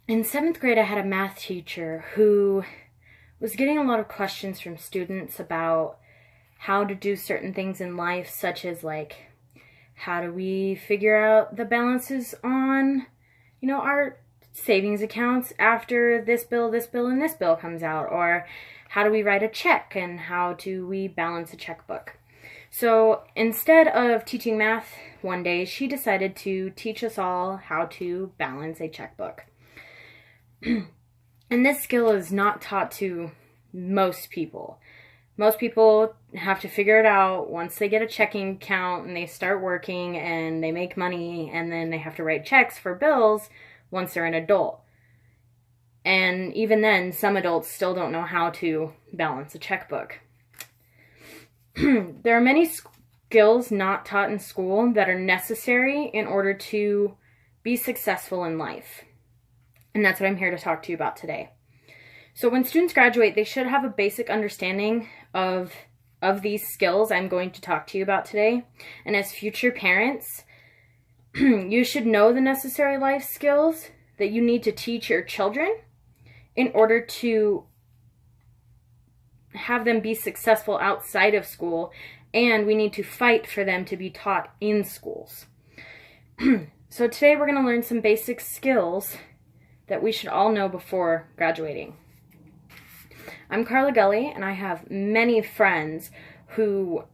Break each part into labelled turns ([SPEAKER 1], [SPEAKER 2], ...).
[SPEAKER 1] In 7th grade, I had a math teacher who was getting a lot of questions from students about how to do certain things in life, such as like, how do we figure out the balances on, our savings accounts after this bill, and this bill comes out, or how do we write a check and how do we balance a checkbook. So instead of teaching math one day, she decided to teach us all how to balance a checkbook. And this skill is not taught to most people. Most people have to figure it out once they get a checking account and they start working and they make money, and then they have to write checks for bills once they're an adult. And even then, some adults still don't know how to balance a checkbook. There are many skills not taught in school that are necessary in order to be successful in life. And that's what I'm here to talk to you about today. So when students graduate, they should have a basic understanding of these skills I'm going to talk to you about today. And as future parents, you should know the necessary life skills that you need to teach your children in order to have them be successful outside of school, and we need to fight for them to be taught in schools. So today we're going to learn some basic skills that we should all know before graduating. I'm Gulley, and I have many friends who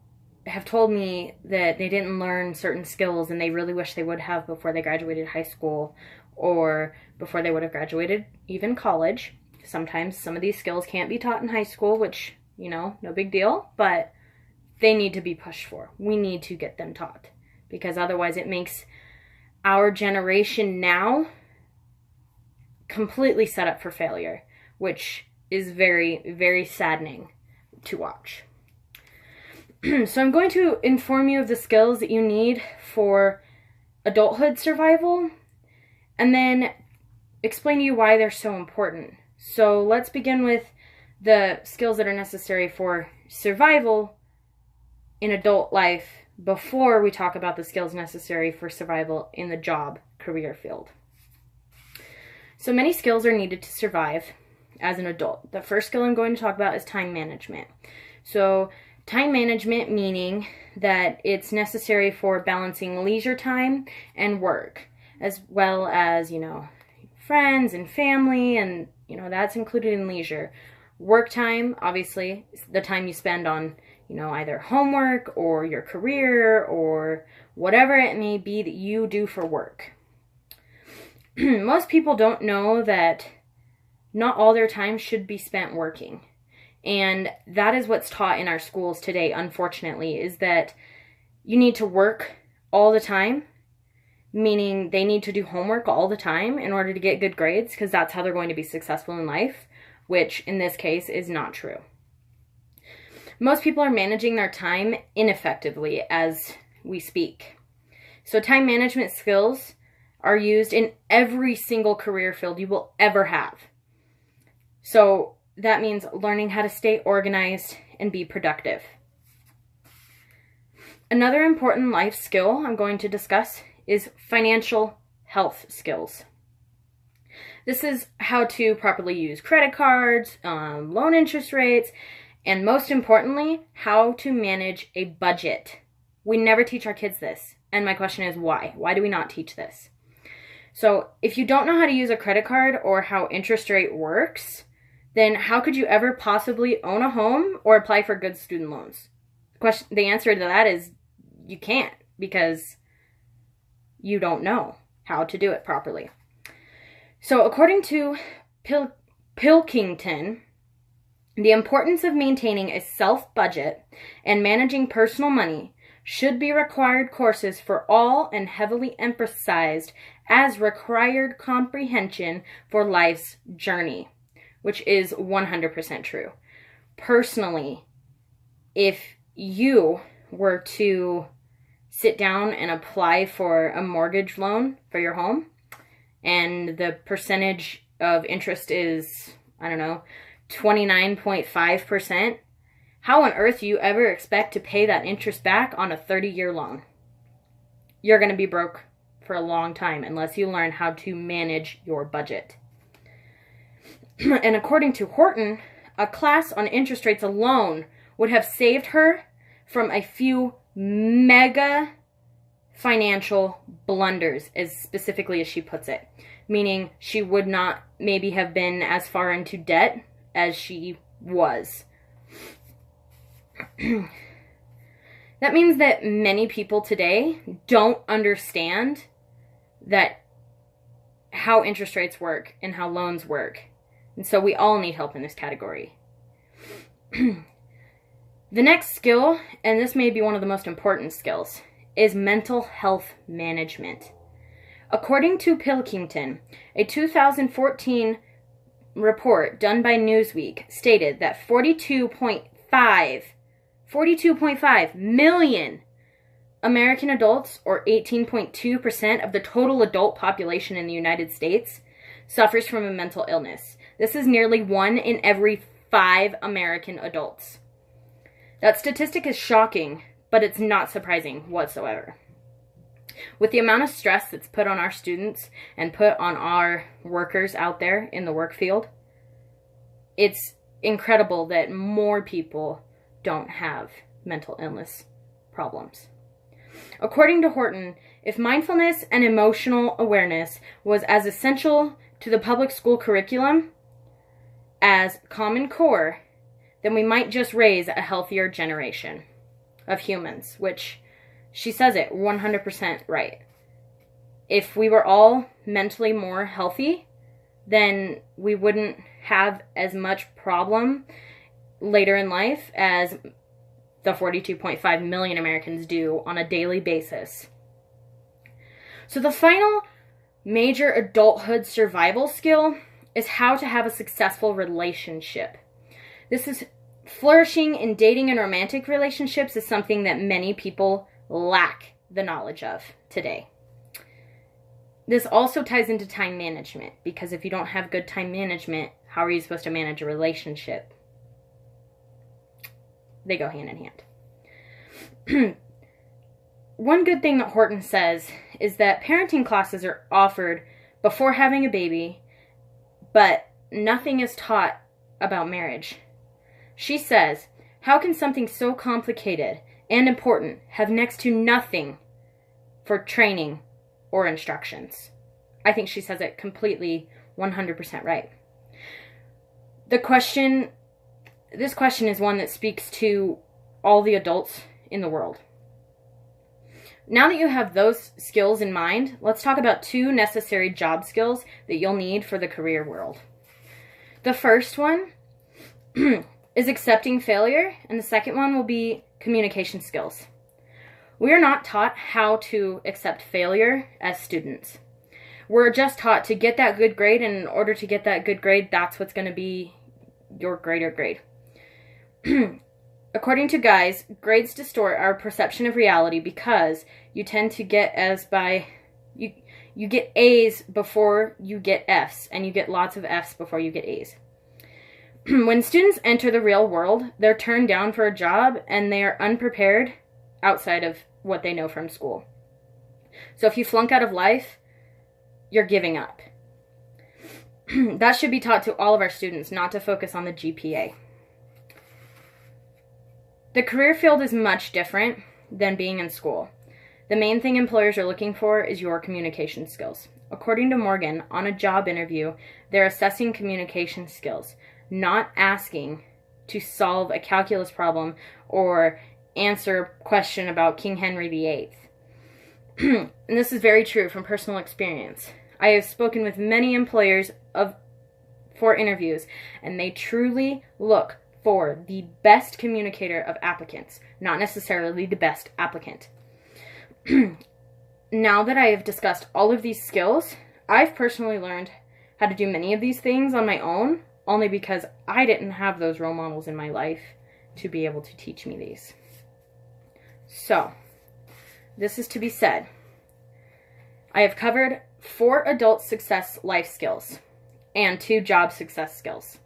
[SPEAKER 1] have told me that they didn't learn certain skills and they really wish they would have before they graduated high school or before they would have graduated even college. Sometimes some of these skills can't be taught in high school, which, no big deal, but they need to be pushed for. We need to get them taught, because otherwise it makes our generation now completely set up for failure, which is very, very saddening to watch. So I'm going to inform you of the skills that you need for adulthood survival, and then explain to you why they're so important. So let's begin with the skills that are necessary for survival in adult life before we talk about the skills necessary for survival in the job career field. So many skills are needed to survive as an adult. The first skill I'm going to talk about is time management. So time management meaning that it's necessary for balancing leisure time and work, as well as, friends and family, and, that's included in leisure. Work time, obviously, is the time you spend on, either homework or your career or whatever it may be that you do for work. Most people don't know that not all their time should be spent working. And that is what's taught in our schools today, unfortunately, is that you need to work all the time, meaning they need to do homework all the time in order to get good grades, because that's how they're going to be successful in life, which in this case is not true. Most people are managing their time ineffectively as we speak. So time management skills are used in every single career field you will ever have. So that means learning how to stay organized and be productive. Another important life skill I'm going to discuss is financial health skills. This is how to properly use credit cards, loan interest rates, and most importantly, how to manage a budget. We never teach our kids this, and my question is why? Why do we not teach this? So if you don't know how to use a credit card or how interest rate works, then how could you ever possibly own a home or apply for good student loans? The answer to that is you can't, because you don't know how to do it properly. So according to Pilkington, the importance of maintaining a self-budget and managing personal money should be required courses for all and heavily emphasized as required comprehension for life's journey, which is 100% true. Personally, if you were to sit down and apply for a mortgage loan for your home, and the percentage of interest is, 29.5%, how on earth do you ever expect to pay that interest back on a 30-year loan? You're going to be broke for a long time unless you learn how to manage your budget. And according to Horton, a class on interest rates alone would have saved her from a few mega financial blunders, as specifically as she puts it. Meaning she would not maybe have been as far into debt as she was. That means that many people today don't understand that how interest rates work and how loans work. And so we all need help in this category. The next skill, and this may be one of the most important skills, is mental health management. According to Pilkington, a 2014 report done by Newsweek stated that 42.5 million American adults, or 18.2% of the total adult population in the United States, suffers from a mental illness. This is nearly 1 in every 5 American adults. That statistic is shocking, but it's not surprising whatsoever. With the amount of stress that's put on our students and put on our workers out there in the work field, it's incredible that more people don't have mental illness problems. According to Horton, if mindfulness and emotional awareness was as essential to the public school curriculum as Common Core, then we might just raise a healthier generation of humans, which she says it 100% right. If we were all mentally more healthy, then we wouldn't have as much problem later in life as the 42.5 million Americans do on a daily basis. So the final major adulthood survival skill is how to have a successful relationship. This is flourishing in dating and romantic relationships is something that many people lack the knowledge of today. This also ties into time management, because if you don't have good time management, how are you supposed to manage a relationship? They go hand in hand. One good thing that Horton says is that parenting classes are offered before having a baby, but nothing is taught about marriage. She says, how can something so complicated and important have next to nothing for training or instructions? I think she says it completely 100% right. This question is one that speaks to all the adults in the world. Now that you have those skills in mind, let's talk about 2 necessary job skills that you'll need for the career world. The first one is accepting failure, and the second one will be communication skills. We are not taught how to accept failure as students. We're just taught to get that good grade, and in order to get that good grade, that's what's going to be your grade. According to guys, grades distort our perception of reality because you tend to get you get A's before you get F's, and you get lots of F's before you get A's. When students enter the real world, they're turned down for a job, and they are unprepared outside of what they know from school. So if you flunk out of life, you're giving up. That should be taught to all of our students, not to focus on the GPA. The career field is much different than being in school. The main thing employers are looking for is your communication skills. According to Morgan, on a job interview, they're assessing communication skills, not asking to solve a calculus problem or answer a question about King Henry VIII. And this is very true from personal experience. I have spoken with many employers for interviews, and they truly look for the best communicator of applicants, not necessarily the best applicant. Now that I have discussed all of these skills, I've personally learned how to do many of these things on my own, only because I didn't have those role models in my life to be able to teach me these. So, this is to be said. I have covered 4 adult success life skills and 2 job success skills.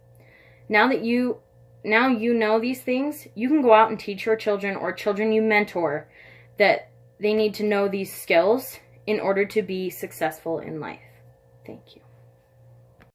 [SPEAKER 1] Now you know these things, you can go out and teach your children or children you mentor that they need to know these skills in order to be successful in life. Thank you.